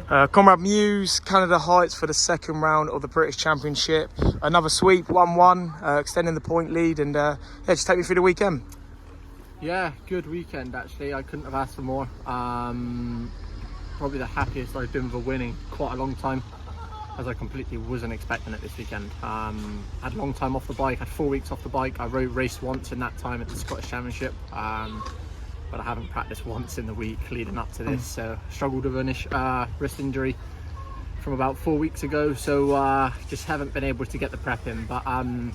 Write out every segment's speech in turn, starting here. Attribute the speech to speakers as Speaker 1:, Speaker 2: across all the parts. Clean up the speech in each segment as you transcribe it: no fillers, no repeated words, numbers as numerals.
Speaker 1: Conrad Mewse, Canada Heights for the second round of the British Championship. Another sweep, 1-1, extending the point lead, and yeah, just take me through the weekend.
Speaker 2: Yeah, good weekend actually. I couldn't have asked for more. Probably the happiest I've been for winning quite a long time, as I completely wasn't expecting it this weekend. Had a long time off the bike, had 4 weeks off the bike. I raced once in that time at the Scottish Championship, but I haven't practiced once in the week leading up to this. So struggled with an wrist injury from about 4 weeks ago, so just haven't been able to get the prep in. But I'm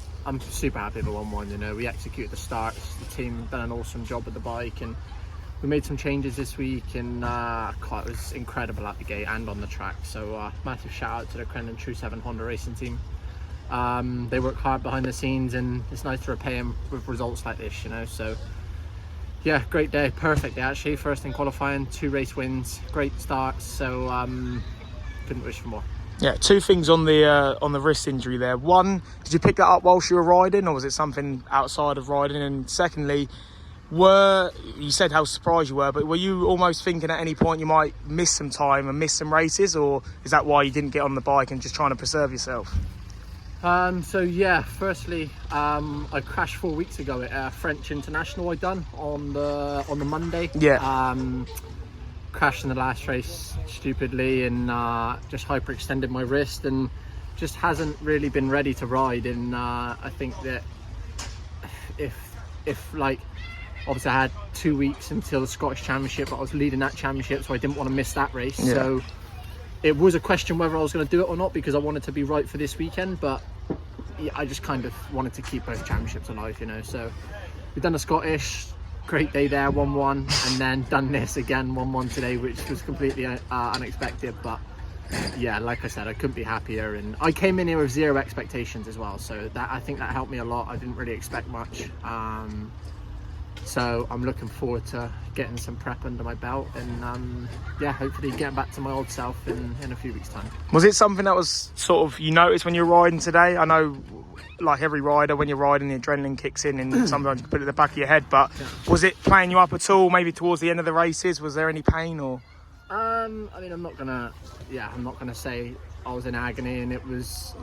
Speaker 2: super happy with 1-1. You know, we executed the starts, the team done an awesome job with the bike, and we made some changes this week, and it was incredible at the gate and on the track. So massive shout out to the Crendon True 7 Honda racing team. They work hard behind the scenes, and it's nice to repay them with results like this, you know. So yeah, great day, perfect day actually. First in qualifying, 2 race wins, great starts. So couldn't wish for more.
Speaker 1: Yeah, 2 things on the wrist injury there. One, did you pick that up whilst you were riding, or was it something outside of riding? And secondly, you said how surprised you were, but were you almost thinking at any point you might miss some time and miss some races, or is that why you didn't get on the bike and just trying to preserve yourself?
Speaker 2: So yeah, firstly, I crashed 4 weeks ago at a French International I done on the Monday.
Speaker 1: Yeah.
Speaker 2: Crashed in the last race stupidly, and just hyperextended my wrist, and just hasn't really been ready to ride. And I think that if like, obviously I had 2 weeks until the Scottish Championship, but I was leading that championship, so I didn't want to miss that race. Yeah. So it was a question whether I was going to do it or not, because I wanted to be right for this weekend. But yeah, I just kind of wanted to keep both championships alive, you know. So we've done the Scottish, great day there, 1-1, and then done this again, 1-1 today, which was completely unexpected. But yeah, like I said, I couldn't be happier, and I came in here with 0 expectations as well, so that, I think that helped me a lot. I didn't really expect much, so I'm looking forward to getting some prep under my belt, and yeah, hopefully getting back to my old self in a few weeks' time.
Speaker 1: Was it something that was sort of, you noticed when you were riding today? I know, like every rider, when you're riding, the adrenaline kicks in, and sometimes you can put it at the back of your head, but was it playing you up at all, maybe towards the end of the races? Was there any pain, or?
Speaker 2: I mean, I'm not gonna say I was in agony and it was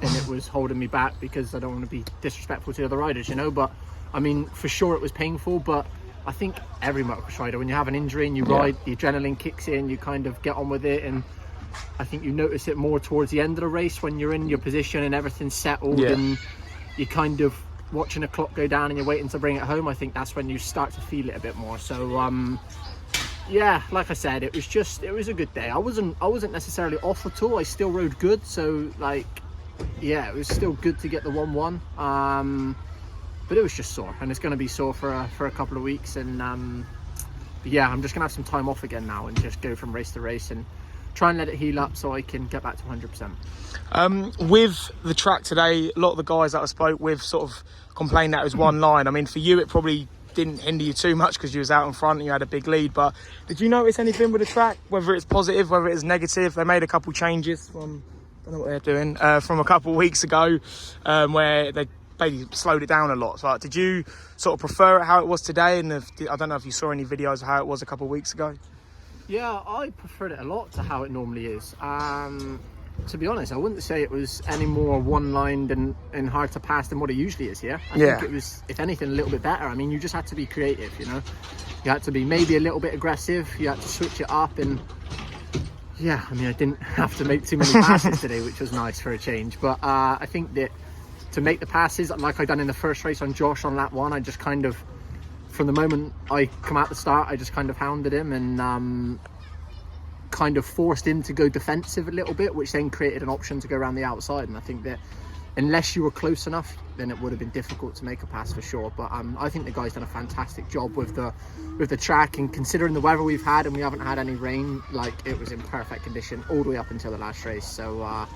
Speaker 2: holding me back, because I don't want to be disrespectful to the other riders, you know. But I mean, for sure it was painful, but I think every motocross rider, when you have an injury and you ride, the adrenaline kicks in, you kind of get on with it, and I think you notice it more towards the end of the race when you're in your position and everything's settled, and you're kind of watching the clock go down and you're waiting to bring it home. I think that's when you start to feel it a bit more. So yeah, like I said, it was a good day. I wasn't necessarily off at all. I still rode good, so like, yeah, it was still good to get the 1-1. But it was just sore, and it's going to be sore for a couple of weeks. And but yeah, I'm just going to have some time off again now and just go from race to race and try and let it heal up so I can get back to 100%.
Speaker 1: With the track today, a lot of the guys that I spoke with sort of complained that it was one line. I mean, for you, it probably didn't hinder you too much because you was out in front and you had a big lead. But did you notice anything with the track, whether it's positive, whether it's negative? They made a couple changes from, I don't know what they're doing, from a couple of weeks ago, where they basically slowed it down a lot. So did you sort of prefer it how it was today? And I don't know if you saw any videos of how it was a couple of weeks ago.
Speaker 2: Yeah, I preferred it a lot to how it normally is. To be honest, I wouldn't say it was any more one-lined and hard to pass than what it usually is here. I think it was, if anything, a little bit better. I mean, you just had to be creative, you know. You had to be maybe a little bit aggressive. You had to switch it up, and yeah, I mean, I didn't have to make too many passes today, which was nice for a change. But I think that to make the passes, like I done in the first race on Josh on lap 1, I just kind of, from the moment I come out the start, I just kind of hounded him and kind of forced him to go defensive a little bit, which then created an option to go around the outside. And I think that unless you were close enough, then it would have been difficult to make a pass for sure. But I think the guy's done a fantastic job with the track, and considering the weather we've had and we haven't had any rain, like, it was in perfect condition all the way up until the last race. So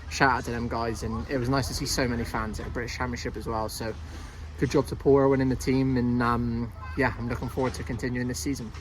Speaker 2: shout out to them guys, and it was nice to see so many fans at the British Championship as well. So good job to Paul Irwin and the team, and yeah, I'm looking forward to continuing this season.